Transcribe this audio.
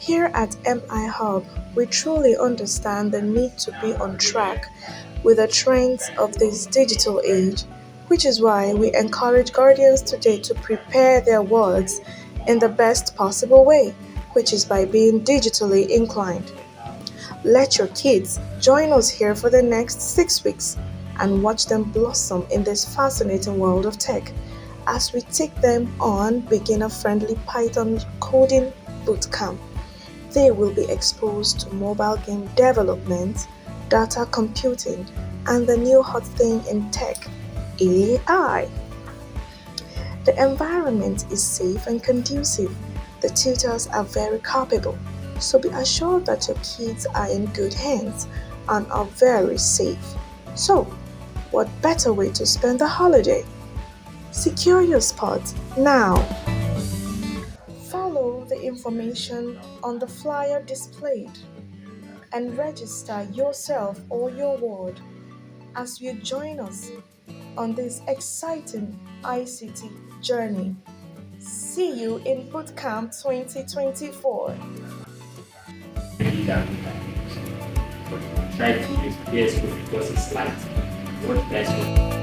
Here at MI Hub, we truly understand the need to be on track with the trends of this digital age, which is why we encourage guardians today to prepare their wards in the best possible way, which is by being digitally inclined. Let your kids join us here for the next 6 weeks and watch them blossom in this fascinating world of tech as we take them on beginner friendly Python coding bootcamp. They will be exposed to mobile game development, data computing, and the new hot thing in tech, AI. The environment is safe and conducive. The tutors are very capable, so be assured that your kids are in good hands and are very safe. So, what better way to spend the holiday? Secure your spot now. Follow the information on the flyer displayed and register yourself or your ward as you join us on this exciting ICT journey. See you in Bootcamp 2024. Really that good at it. But try to use PS because it's light. What best